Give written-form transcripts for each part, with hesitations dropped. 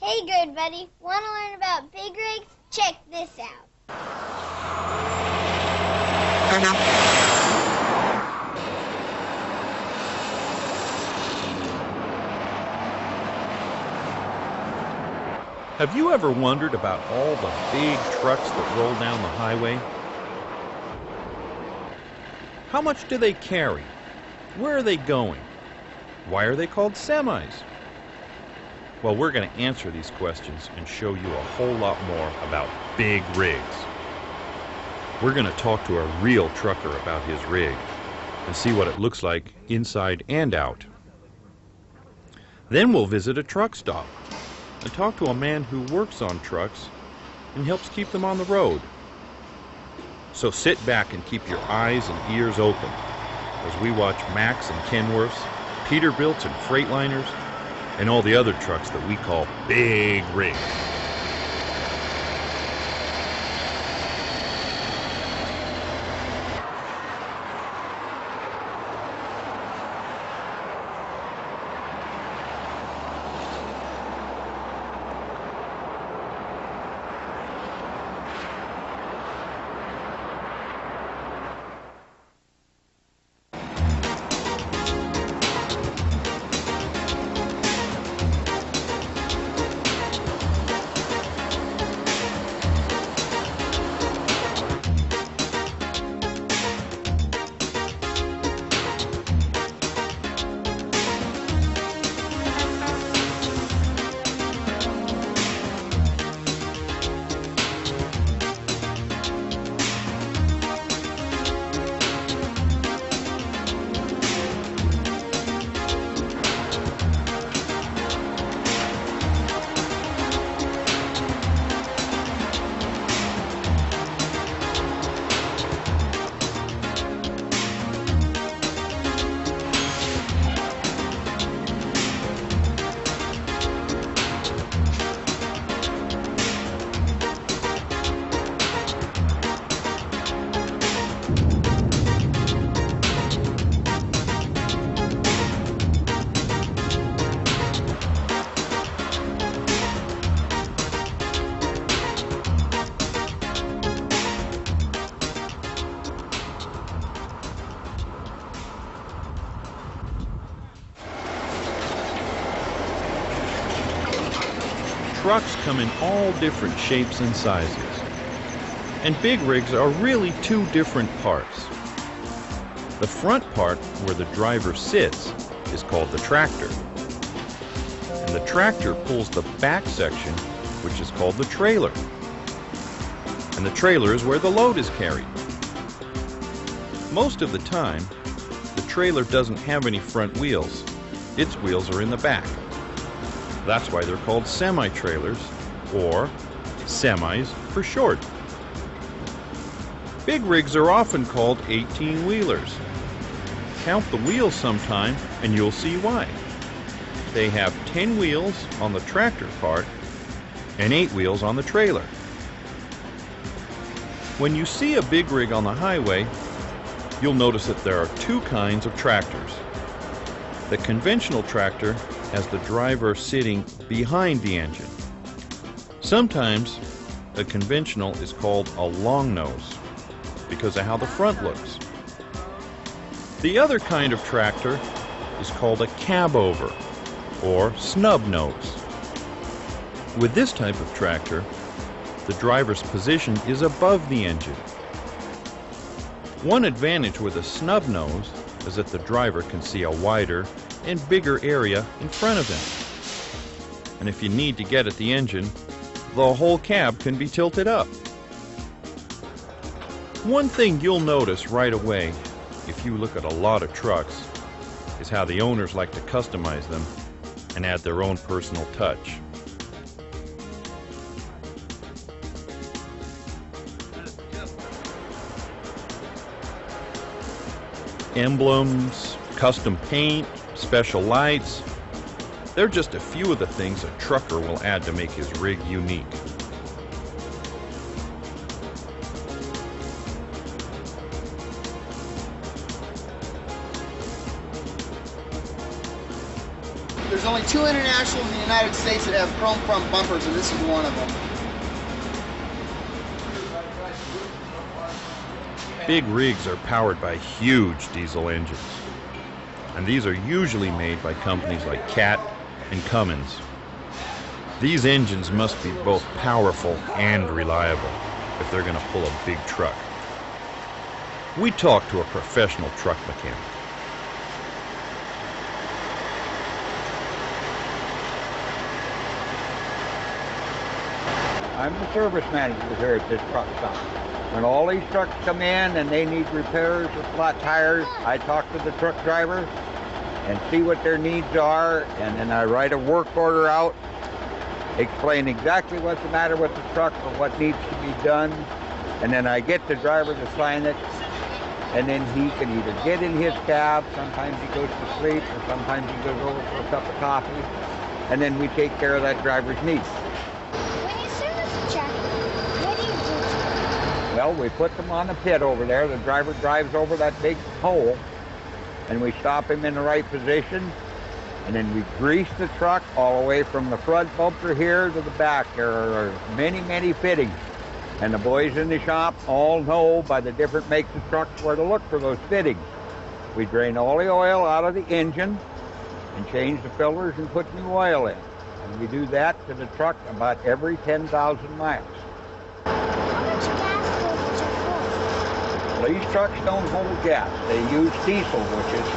Hey, good buddy. Want to learn about big rigs? Check this out. Have you ever wondered about all the big trucks that roll down the highway? How much do they carry? Where are they going? Why are they called semis? Well, we're going to answer these questions and show you a whole lot more about big rigs. We're going to talk to a real trucker about his rig and see what it looks like inside and out. Then we'll visit a truck stop and talk to a man who works on trucks and helps keep them on the road. So sit back and keep your eyes and ears open as we watch Max and Kenworths, Peterbilts and Freightliners, and all the other trucks that we call big rigs. Trucks come in all different shapes and sizes. And big rigs are really two different parts. The front part, where the driver sits, is called the tractor. And the tractor pulls the back section, which is called the trailer. And the trailer is where the load is carried. Most of the time, the trailer doesn't have any front wheels. Its wheels are in the back. That's why they're called semi-trailers, or semis for short. Big rigs are often called 18-wheelers. Count the wheels sometime and you'll see why. They have 10 wheels on the tractor part and 8 wheels on the trailer. When you see a big rig on the highway, you'll notice that there are two kinds of tractors. The conventional tractor has the driver sitting behind the engine. Sometimes a conventional is called a long nose because of how the front looks. The other kind of tractor is called a cab over or snub nose. With this type of tractor, the driver's position is above the engine. One advantage with a snub nose is that the driver can see a wider and bigger area in front of him. And if you need to get at the engine, the whole cab can be tilted up. One thing you'll notice right away if you look at a lot of trucks is how the owners like to customize them and add their own personal touch. Emblems, custom paint, special lights, they're just a few of the things a trucker will add to make his rig unique. There's only only 2 internationals in the United States that have chrome front bumpers, and this is one of them. Big rigs are powered by huge diesel engines, and these are usually made by companies like Cat and Cummins. These engines must be both powerful and reliable if they're going to pull a big truck. We talked to a professional truck mechanic. I'm the service manager here at this truck stop. When all these trucks come in and they need repairs or flat tires, I talk to the truck driver and see what their needs are, and then I write a work order out, explain exactly what's the matter with the truck or what needs to be done, and then I get the driver to sign it, and then he can either get in his cab, sometimes he goes to sleep, or sometimes he goes over for a cup of coffee, and then we take care of that driver's needs. Well, we put them on the pit over there. The driver drives over that big hole, and we stop him in the right position, and then we grease the truck all the way from the front bumper here to the back. There are many, many fittings, and the boys in the shop all know by the different makes of trucks where to look for those fittings. We drain all the oil out of the engine and change the filters and put new oil in. And we do that to the truck about every 10,000 miles. These trucks don't hold gas. They use diesel, which is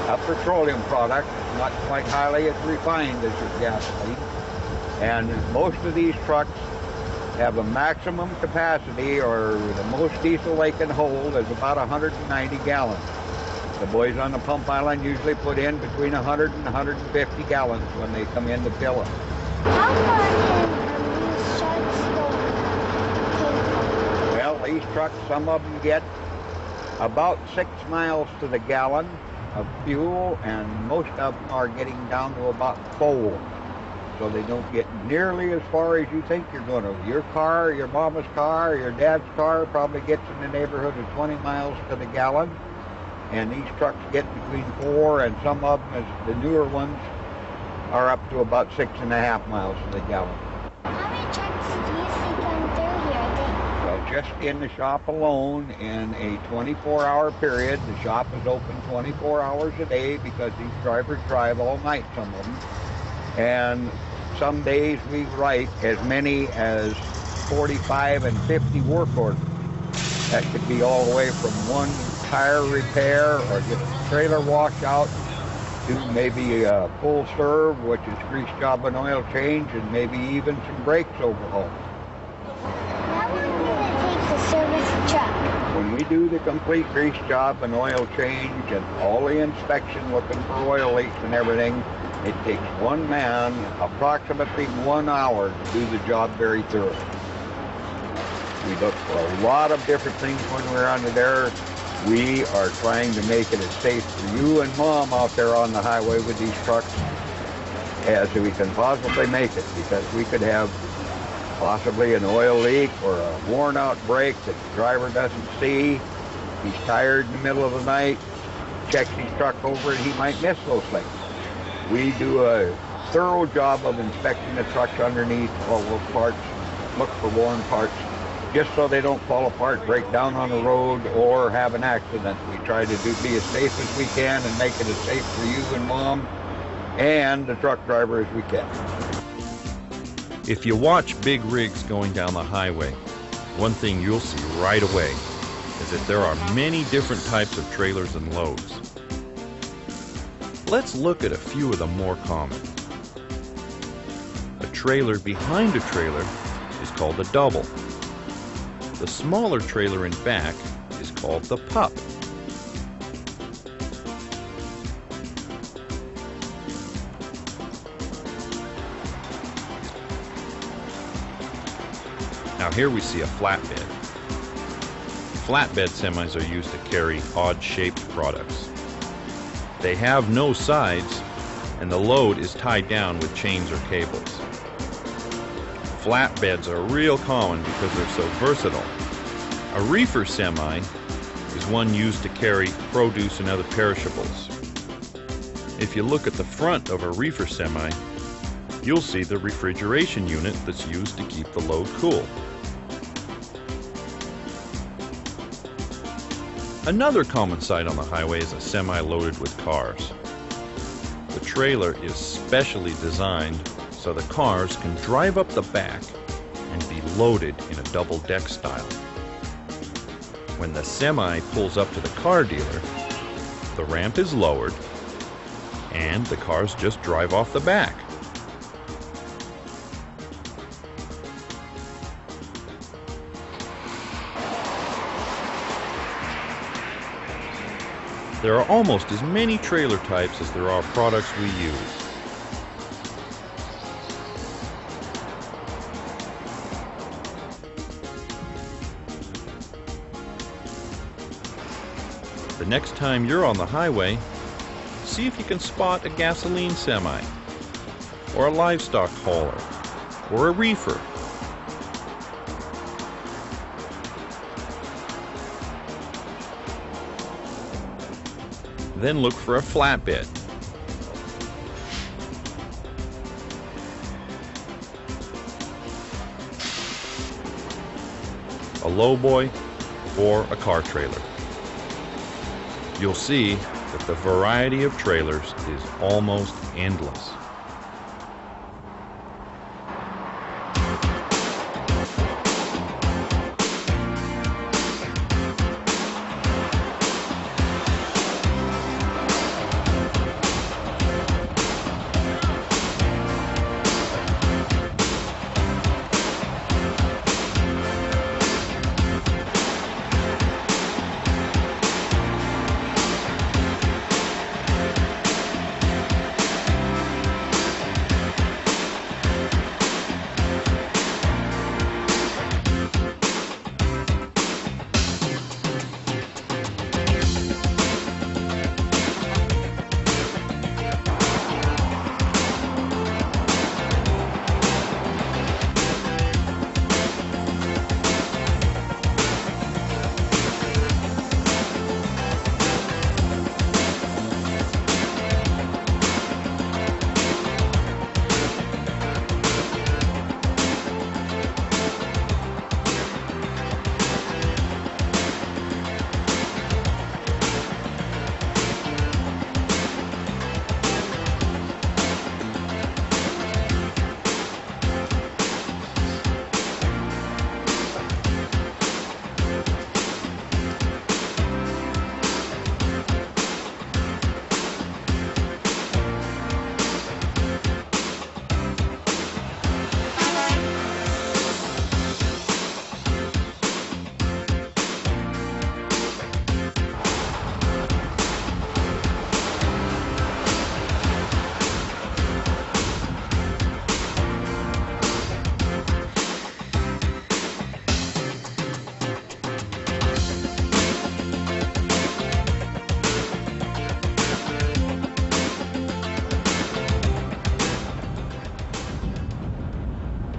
a petroleum product, not quite highly as refined as your gasoline. And most of these trucks have a maximum capacity, or the most diesel they can hold is about 190 gallons. The boys on the pump island usually put in between 100 and 150 gallons when they come in to fill it. How far can these trucks go? Well, these trucks, some of them get about 6 miles to the gallon of fuel, and most of them are getting down to about 4. So they don't get nearly as far as you think you're going to. Your car, your mama's car, your dad's car probably gets in the neighborhood of 20 miles to the gallon, and these trucks get between 4, and some of them, as the newer ones, are up to about 6.5 miles to the gallon. How many trucks do you see going through here a day? Well, just in the shop alone, in a 24-hour period, the shop is open 24 hours a day because these drivers drive all night, some of them. And some days we write as many as 45 and 50 work orders. That could be all the way from one tire repair or just a trailer washout to maybe a full serve, which is grease job and oil change, and maybe even some brakes overhaul. How long does it take to service a truck? When we do the complete grease job and oil change and all the inspection looking for oil leaks and everything, it takes one man approximately 1 hour to do the job very thoroughly. We look for a lot of different things when we're under there. We are trying to make it as safe for you and Mom out there on the highway with these trucks as we can possibly make it, because we could have possibly an oil leak or a worn out brake that the driver doesn't see. He's tired in the middle of the night, checks his truck over, and he might miss those things. We do a thorough job of inspecting the trucks underneath, all those parts, look for worn parts, just so they don't fall apart, break down on the road, or have an accident. We try to be as safe as we can and make it as safe for you and Mom and the truck driver as we can. If you watch big rigs going down the highway, one thing you'll see right away is that there are many different types of trailers and loads. Let's look at a few of the more common. A trailer behind a trailer is called a double. The smaller trailer in back is called the pup. Now here we see a flatbed. Flatbed semis are used to carry odd-shaped products. They have no sides, and the load is tied down with chains or cables. Flatbeds are real common because they're so versatile. A reefer semi is one used to carry produce and other perishables. If you look at the front of a reefer semi, you'll see the refrigeration unit that's used to keep the load cool. Another common sight on the highway is a semi loaded with cars. The trailer is specially designed so the cars can drive up the back and be loaded in a double-deck style. When the semi pulls up to the car dealer, the ramp is lowered and the cars just drive off the back. There are almost as many trailer types as there are products we use. The next time you're on the highway, see if you can spot a gasoline semi, or a livestock hauler, or a reefer. Then look for a flatbed. A lowboy, or a car trailer. You'll see that the variety of trailers is almost endless.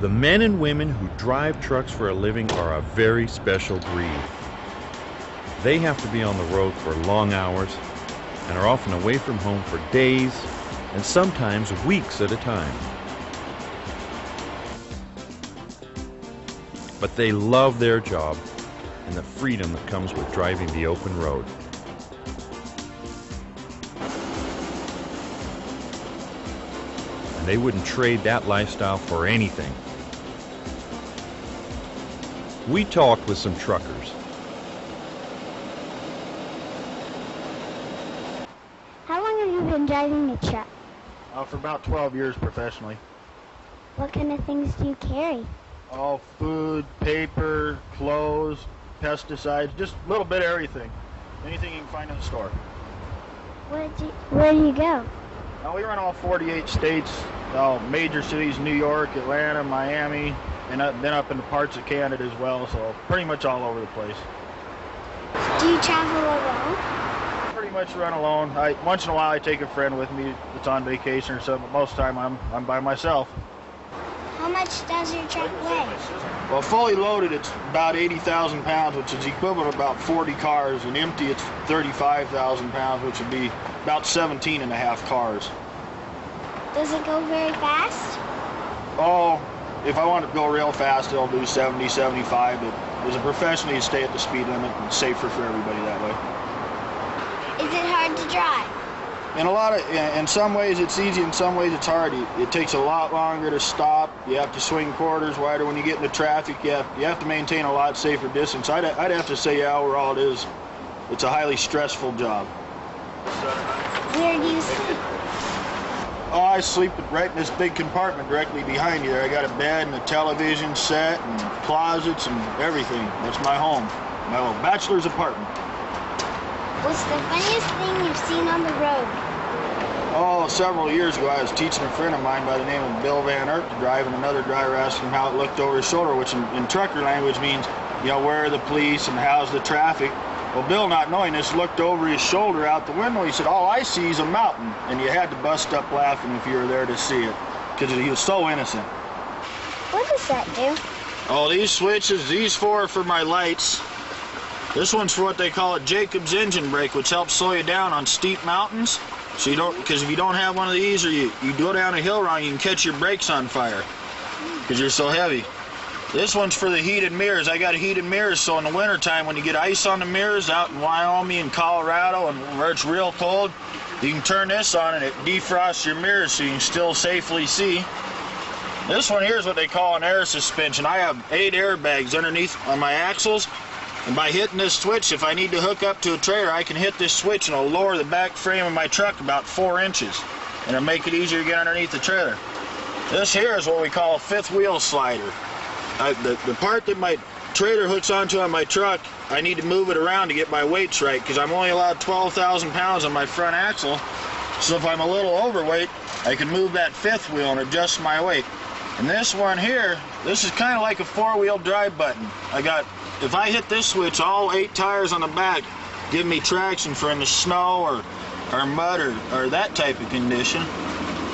The men and women who drive trucks for a living are a very special breed. They have to be on the road for long hours and are often away from home for days and sometimes weeks at a time. But they love their job and the freedom that comes with driving the open road. And they wouldn't trade that lifestyle for anything. We talked with some truckers. How long have you been driving a truck? For about 12 years professionally. What kind of things do you carry? All food, paper, clothes, pesticides, just a little bit of everything. Anything you can find in the store. Where do you go? We run all 48 states, major cities, New York, Atlanta, Miami, and then up into parts of Canada as well, so pretty much all over the place. Do you travel alone? Pretty much run alone. Once in a while I take a friend with me that's on vacation or something, but most of the time I'm by myself. How much does your truck weigh? Well, fully loaded it's about 80,000 pounds, which is equivalent to about 40 cars, and empty it's 35,000 pounds, which would be about 17 and a half cars. Does it go very fast? Oh, if I want to go real fast, it'll do 70, 75, but as a professional, you stay at the speed limit and it's safer for everybody that way. Is it hard to drive? In some ways it's easy, in some ways it's hard. It takes a lot longer to stop. You have to swing quarters wider when you get into traffic. You have to maintain a lot safer distance. I'd have to say, yeah, overall it's a highly stressful job. Where do you sleep? Oh, I sleep right in this big compartment directly behind you there. I got a bed and a television set and closets and everything. That's my home, my little bachelor's apartment. What's the funniest thing you've seen on the road? Oh, several years ago, I was teaching a friend of mine by the name of Bill Van Ert to drive, and another driver asked him how it looked over his shoulder, which in trucker language means, you know, where are the police and how's the traffic? Well, Bill, not knowing this, looked over his shoulder out the window. He said, all I see is a mountain. And you had to bust up laughing if you were there to see it, because he was so innocent. What does that do? Oh, these switches, these four are for my lights. This one's for what they call a Jacob's engine brake, which helps slow you down on steep mountains. So you don't, because if you don't have one of these, or you go down a hill wrong, you can catch your brakes on fire because you're so heavy. This one's for the heated mirrors. I got heated mirrors, so in the wintertime when you get ice on the mirrors out in Wyoming and Colorado and where it's real cold, you can turn this on and it defrosts your mirrors so you can still safely see. This one here is what they call an air suspension. I have 8 airbags underneath on my axles, and by hitting this switch, if I need to hook up to a trailer, I can hit this switch and it'll lower the back frame of my truck about 4 inches, and it'll make it easier to get underneath the trailer. This here is what we call a 5th wheel slider. The part that my trailer hooks onto on my truck, I need to move it around to get my weights right, because I'm only allowed 12,000 pounds on my front axle. So if I'm a little overweight, I can move that 5th wheel and adjust my weight. And this one here, this is kind of like a 4-wheel drive button. If I hit this switch, all 8 tires on the back give me traction for in the snow or mud or that type of condition.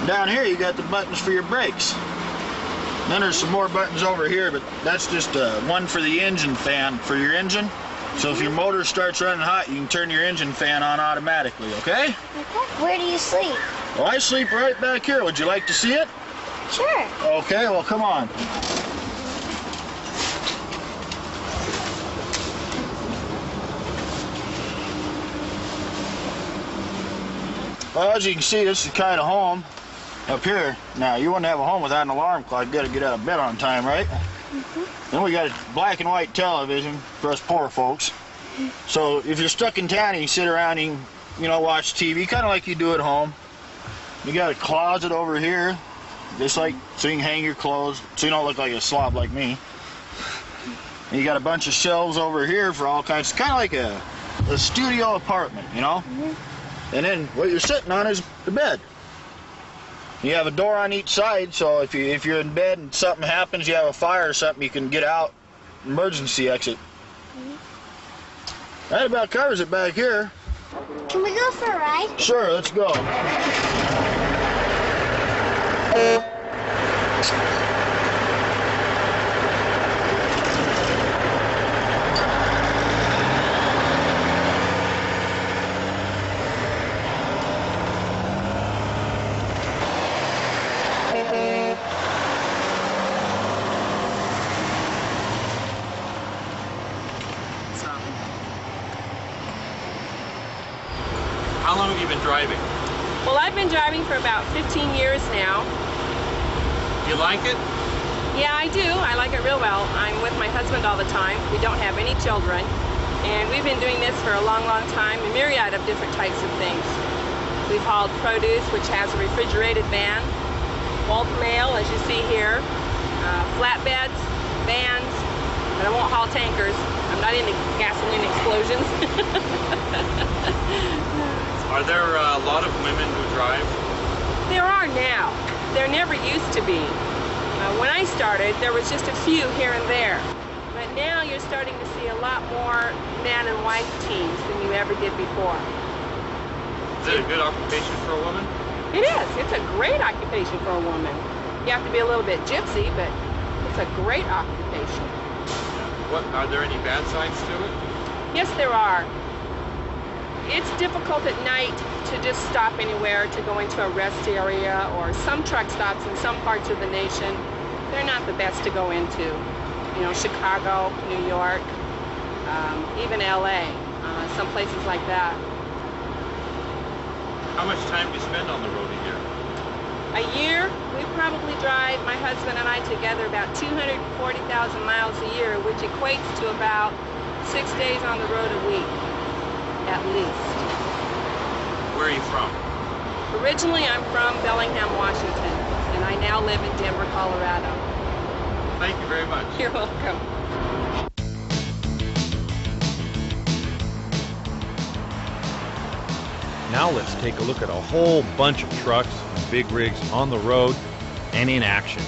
Down here you got the buttons for your brakes. Then there's some more buttons over here, but that's just one for the engine fan for your engine. So if your motor starts running hot, you can turn your engine fan on automatically, okay? Okay. Where do you sleep? Well, I sleep right back here. Would you like to see it? Sure. Okay, well, come on. Well, as you can see, this is kind of home up here. Now, you wouldn't have a home without an alarm clock. You got to get out of bed on time, right? Then we got a black and white television for us poor folks. So if you're stuck in town and you sit around and you know, watch TV, kind of like you do at home. You got a closet over here, just like so you can hang your clothes, so you don't look like a slob like me. And you got a bunch of shelves over here for all kinds. It's kind of like a studio apartment, you know. And then what you're sitting on is the bed. You have a door on each side, so if you're in bed and something happens, you have a fire or something, you can get out, emergency exit. That about covers it back here. Can we go for a ride? Sure, let's go. How long have you been driving? Well, I've been driving for about 15 years now. You like it? Yeah, I do. I like it real well. I'm with my husband all the time. We don't have any children. And we've been doing this for a long, long time, a myriad of different types of things. We've hauled produce, which has a refrigerated van, bulk mail, as you see here, flatbeds, vans, but I won't haul tankers. I'm not into gasoline explosions. Are there a lot of women who drive? There are now. There never used to be. When I started, there was just a few here and there. But now you're starting to see a lot more man and wife teams than you ever did before. Is it a good occupation for a woman? It is. It's a great occupation for a woman. You have to be a little bit gypsy, but it's a great occupation. Are there any bad sides to it? Yes, there are. It's difficult at night to just stop anywhere, to go into a rest area, or some truck stops in some parts of the nation. They're not the best to go into. You know, Chicago, New York, even LA, some places like that. How much time do you spend on the road a year? A year, we probably drive, my husband and I together, about 240,000 miles a year, which equates to about 6 days on the road a week, at least. Where are you from? Originally, I'm from Bellingham, Washington, and I now live in Denver, Colorado. Thank you very much. You're welcome. Now let's take a look at a whole bunch of trucks and big rigs on the road and in action.